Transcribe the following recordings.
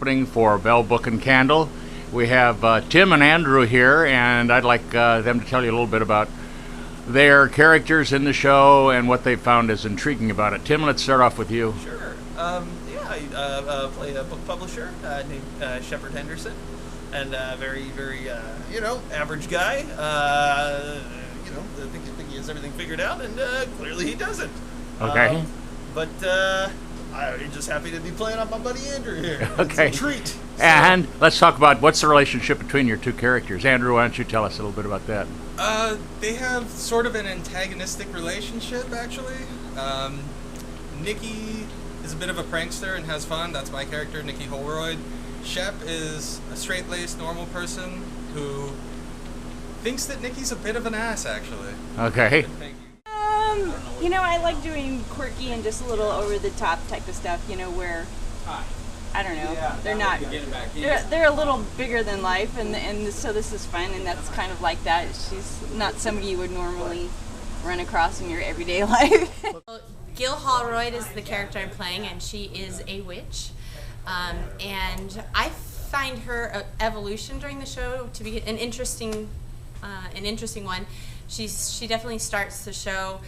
opening for Bell Book and Candle. We have Tim and Andrew here, and I'd like them to tell you a little bit about their characters in the show and what they found as intriguing about it. Tim, let's start off with you. Sure. I play a book publisher named Shepard Henderson, and very, average guy. I think he has everything figured out, and clearly he doesn't. Okay. I'm just happy to be playing off my buddy Andrew here. Okay. It's a treat. So, And let's talk about what's the relationship between your two characters. Andrew, why don't you tell us a little bit about that? They have sort of an antagonistic relationship, actually. Nikki is a bit of a prankster and has fun. That's my character, Nikki Holroyd. Shep is a straight-laced, normal person who thinks that Nikki's a bit of an ass, actually. Okay. I like doing quirky and just a little over-the-top type of stuff, where, I don't know, they're not, they're a little bigger than life, and so this is fun, and that's kind of like that. She's not somebody you would normally run across in your everyday life. Gil Holroyd is the character I'm playing, and she is a witch. And I find her evolution during the show to be an interesting one. She definitely starts the show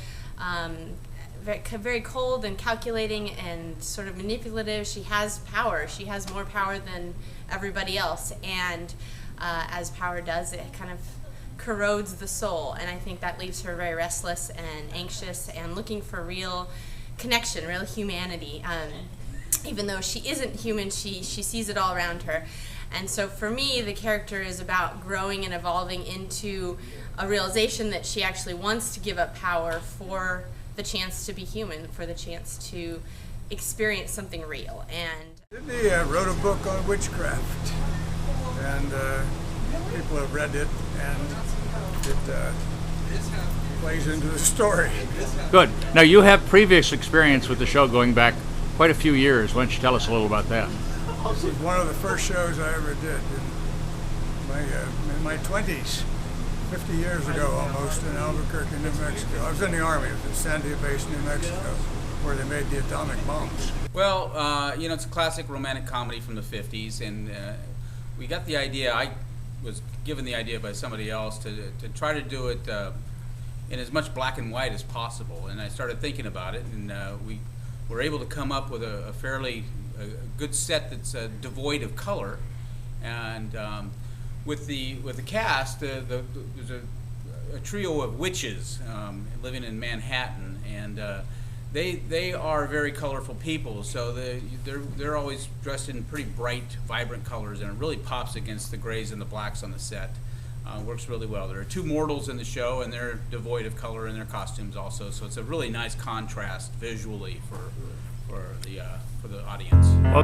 very cold and calculating and sort of manipulative. She has power. She has more power than everybody else, and as power does, it kind of corrodes the soul, and I think that leaves her very restless and anxious and looking for real connection, real humanity. Even though she isn't human, she sees it all around her. And so for me, the character is about growing and evolving into a realization that she actually wants to give up power for the chance to be human, for the chance to experience something real. And Sydney wrote a book on witchcraft, and people have read it, and it plays into the story. Good. Now, you have previous experience with the show going back quite a few years. Why don't you tell us a little about that? This was one of the first shows I ever did in my 20s, 50 years ago almost, in Albuquerque, New Mexico. I was in the Army. It was at Sandia Base, New Mexico, where they made the atomic bombs. Well, it's a classic romantic comedy from the 50s, and we got the idea, I was given the idea by somebody else to try to do it in as much black and white as possible, and I started thinking about it, and we were able to come up with a fairly good set that's devoid of color, and with the cast, there's a trio of witches living in Manhattan, and they are very colorful people. So they're always dressed in pretty bright, vibrant colors, and it really pops against the grays and the blacks on the set. Works really well. There are two mortals in the show, and they're devoid of color in their costumes also. So it's a really nice contrast visually for the audience. Well,